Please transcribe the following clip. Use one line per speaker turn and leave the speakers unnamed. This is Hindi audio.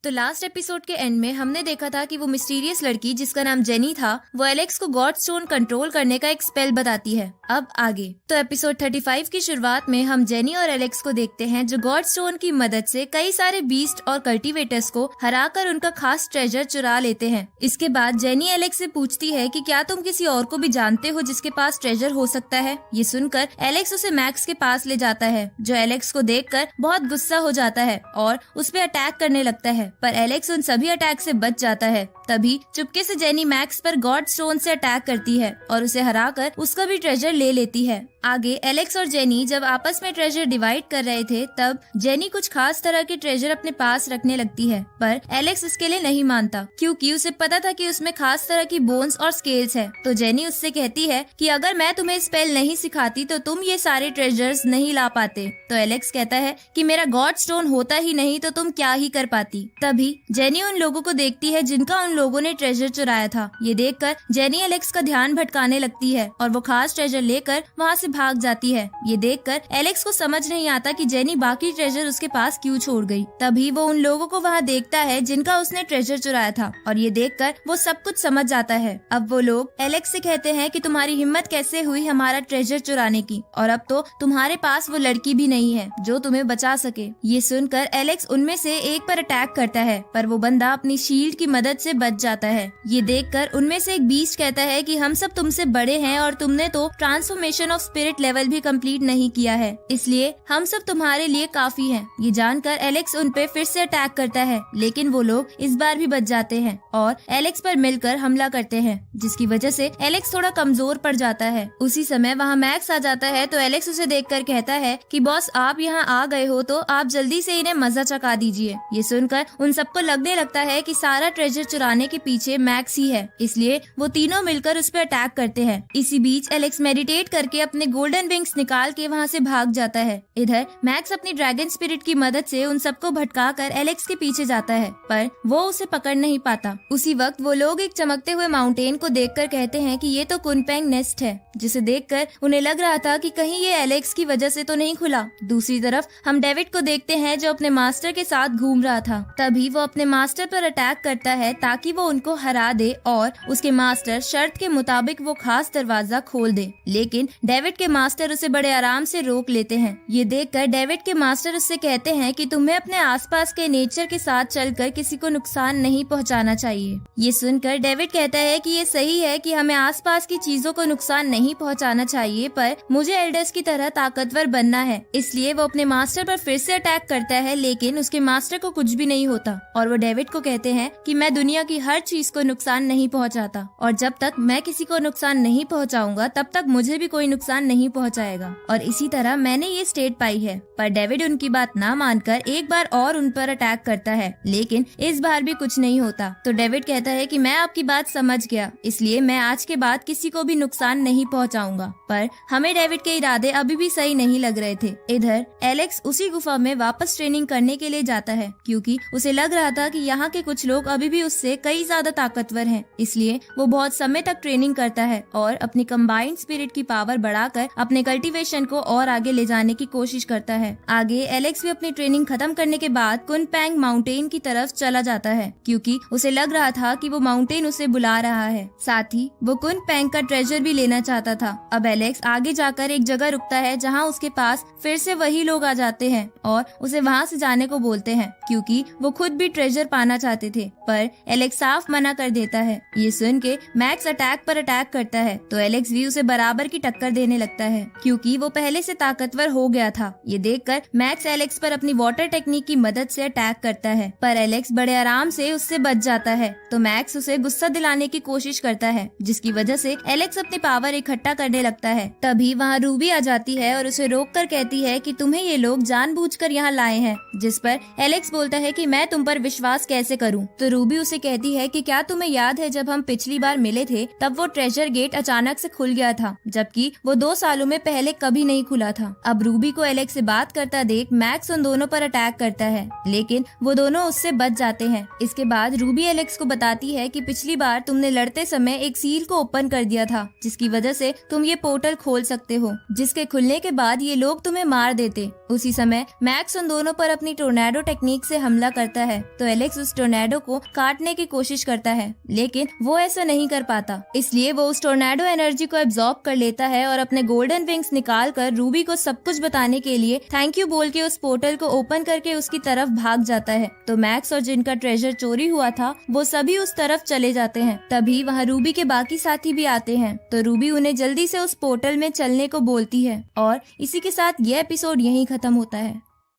तो लास्ट एपिसोड के एंड में हमने देखा था कि वो मिस्टीरियस लड़की जिसका नाम जेनी था वो एलेक्स को गॉड स्टोन कंट्रोल करने का एक स्पेल बताती है। अब आगे तो एपिसोड 35 की शुरुआत में हम जेनी और एलेक्स को देखते हैं जो गॉड स्टोन की मदद से कई सारे बीस्ट और कल्टीवेटर्स को हराकर उनका खास ट्रेजर चुरा लेते हैं। इसके बाद जेनी एलेक्स से पूछती है कि क्या तुम किसी और को भी जानते हो जिसके पास ट्रेजर हो सकता है। ये सुनकर एलेक्स उसे मैक्स के पास ले जाता है जो एलेक्स को देखकर बहुत गुस्सा हो जाता है और उस पर अटैक करने लगता है, पर एलेक्स उन सभी अटैक से बच जाता है। तभी चुपके से जेनी मैक्स पर गॉड स्टोन से अटैक करती है और उसे हराकर उसका भी ट्रेजर ले लेती है। आगे एलेक्स और जेनी जब आपस में ट्रेजर डिवाइड कर रहे थे तब जेनी कुछ खास तरह के ट्रेजर अपने पास रखने लगती है, पर एलेक्स उसके लिए नहीं मानता क्योंकि उसे पता था कि उसमें खास तरह की बोन्स और स्केल्स है। तो जेनी उससे कहती है कि अगर मैं तुम्हें स्पेल नहीं सिखाती तो तुम ये सारे ट्रेजर्स नहीं ला पाते। तो एलेक्स कहता है कि मेरा गॉड स्टोन होता ही नहीं तो तुम क्या ही कर पाती। तभी जेनी उन लोगों को देखती है जिनका उन लोगों ने ट्रेजर चुराया था। ये देखकर जेनी एलेक्स का ध्यान भटकाने लगती है और वो खास ट्रेजर लेकर वहाँ से भाग जाती है। ये देखकर एलेक्स को समझ नहीं आता कि जेनी बाकी ट्रेजर उसके पास क्यों छोड़ गई। तभी वो उन लोगों को वहाँ देखता है जिनका उसने ट्रेजर चुराया था और ये देखकर वो सब कुछ समझ जाता है। अब वो लोग एलेक्स से कहते हैं कि तुम्हारी हिम्मत कैसे हुई हमारा ट्रेजर चुराने की, और अब तो तुम्हारे पास वो लड़की भी नहीं है जो तुम्हें बचा सके। ये सुनकर एलेक्स उनमें से एक पर अटैक करता है, पर वो बंदा अपनी शील्ड की मदद से बच जाता है। ये देखकर उनमें से एक बीस्ट कहता है कि हम सब तुमसे बड़े हैं और तुमने तो ट्रांसफॉर्मेशन ऑफ स्पिरिट लेवल भी कंप्लीट नहीं किया है, इसलिए हम सब तुम्हारे लिए काफी हैं। ये जानकर एलेक्स उन पे फिर से अटैक करता है, लेकिन वो लोग इस बार भी बच जाते हैं और एलेक्स पर मिलकर हमला करते हैं, जिसकी वजह से एलेक्स थोड़ा कमजोर पड़ जाता है। उसी समय वहाँ मैक्स आ जाता है तो एलेक्स उसे देखकर कहता है कि बॉस आप यहाँ आ गए हो तो आप जल्दी से इन्हें मजा चखा दीजिए। ये सुनकर उन सबको लगने लगता है कि सारा ट्रेजर चुराने के पीछे मैक्स ही है, इसलिए वो तीनों मिलकर उस पर अटैक करते हैं। इसी बीच एलेक्स मेडिटेट करके अपने गोल्डन विंग्स निकाल के वहाँ से भाग जाता है। इधर मैक्स अपनी ड्रैगन स्पिरिट की मदद से उन सबको भटकाकर एलेक्स के पीछे जाता है, पर वो उसे पकड़ नहीं पाता। उसी वक्त वो लोग एक चमकते हुए माउंटेन को देखकर कहते हैं कि ये तो कुनपेंग नेस्ट है, जिसे देखकर उन्हें लग रहा था कि कहीं ये एलेक्स की वजह से तो नहीं खुला। दूसरी तरफ हम डेविड को देखते हैं जो अपने मास्टर के साथ घूम रहा था। तभी वो अपने मास्टर पर अटैक करता है ताकि वो उनको हरा दे और उसके मास्टर शर्त के मुताबिक वो खास दरवाजा खोल दे, लेकिन डेविड के मास्टर उसे बड़े आराम से रोक लेते हैं। ये देखकर डेविड के मास्टर उससे कहते हैं कि तुम्हें अपने आसपास के नेचर के साथ चलकर किसी को नुकसान नहीं पहुंचाना चाहिए। ये सुनकर डेविड कहता है कि ये सही है कि हमें आसपास की चीजों को नुकसान नहीं पहुंचाना चाहिए, पर मुझे एल्डर्स की तरह ताकतवर बनना है। इसलिए वो अपने मास्टर पर फिर से अटैक करता है, लेकिन उसके मास्टर को कुछ भी नहीं होता और वो डेविड को कहते हैं कि मैं दुनिया की हर चीज को नुकसान नहीं पहुंचाता और जब तक मैं किसी को नुकसान नहीं पहुंचाऊंगा तब तक मुझे भी कोई नुकसान नहीं पहुंचाएगा, और इसी तरह मैंने ये स्टेट पाई है। पर डेविड उनकी बात ना मानकर एक बार और उन पर अटैक करता है, लेकिन इस बार भी कुछ नहीं होता। तो डेविड कहता है कि मैं आपकी बात समझ गया, इसलिए मैं आज के बाद किसी को भी नुकसान नहीं पहुंचाऊंगा। पर हमें डेविड के इरादे अभी भी सही नहीं लग रहे थे। इधर एलेक्स उसी गुफा में वापस ट्रेनिंग करने के लिए जाता है क्योंकि उसे लग रहा था कि यहाँ के कुछ लोग अभी भी उससे कई ज्यादा ताकतवर हैं, इसलिए वो बहुत समय तक ट्रेनिंग करता है और अपनी कंबाइंड स्पिरिट की पावर बढ़ाकर अपने कल्टीवेशन को और आगे ले जाने की कोशिश करता है। आगे एलेक्स भी अपनी ट्रेनिंग खत्म करने के बाद कुनपेंग माउंटेन की तरफ चला जाता है क्योंकि उसे लग रहा था कि वो माउंटेन उसे बुला रहा है। साथ ही वो कुनपेंग का ट्रेजर भी लेना चाहता था। अब एलेक्स आगे जाकर एक जगह रुकता है जहाँ उसके पास फिर से वही लोग आ जाते हैं और उसे वहाँ से जाने को बोलते हैं क्योंकि वो खुद भी ट्रेजर पाना चाहते थे, पर एलेक्स साफ मना कर देता है। ये सुन के मैक्स अटैक पर अटैक करता है तो एलेक्स भी उसे बराबर की टक्कर देने लगता है क्योंकि वो पहले से ताकतवर हो गया था। ये देखकर मैक्स एलेक्स पर अपनी वाटर टेक्निक की मदद से अटैक करता है, पर एलेक्स बड़े आराम से उससे बच जाता है। तो मैक्स उसे गुस्सा दिलाने की कोशिश करता है, जिसकी वजह से एलेक्स अपनी पावर इकट्ठा करने लगता है। तभी वहाँ रूबी आ जाती है और उसे रोककर कहती है कि तुम्हें ये लोग जानबूझकर यहाँ लाए हैं, जिस पर एलेक्स बोलता है कि मैं तुम पर विश्वास कैसे करूँ। तो रूबी उसे कहती है कि क्या तुम्हें याद है जब हम पिछली बार मिले थे तब वो ट्रेजर गेट अचानक से खुल गया था, जबकि वो 2 सालों में पहले कभी नहीं खुला था। अब रूबी को एलेक्स से बात करता देख मैक्स उन दोनों पर अटैक करता है, लेकिन वो दोनों उससे बच जाते हैं। इसके बाद रूबी एलेक्स को बताती है कि पिछली बार तुमने लड़ते समय एक सील को ओपन कर दिया था, जिसकी वजह से तुम ये पोर्टल खोल सकते हो, जिसके खुलने के बाद ये लोग तुम्हें मार देते। उसी समय मैक्स उन दोनों पर अपनी टोर्नेडो टेक्निक से हमला करता है तो एलेक्स उस टोर्नेडो को काटने की कोशिश करता है, लेकिन वो ऐसा नहीं कर पाता। इसलिए वो उस टोर्नेडो एनर्जी को एब्जॉर्ब कर लेता है और अपने गोल्डन विंग्स निकाल कर रूबी को सब कुछ बताने के लिए थैंक यू बोल के उस पोर्टल को ओपन करके उसकी तरफ भाग जाता है। तो मैक्स और जिनका ट्रेजर चोरी हुआ था वो सभी उस तरफ चले जाते हैं। तभी वहाँ रूबी के बाकी साथी भी आते हैं तो रूबी उन्हें जल्दी से उस पोर्टल में चलने को बोलती है और इसी के साथ ये एपिसोड यहीं खत्म होता है।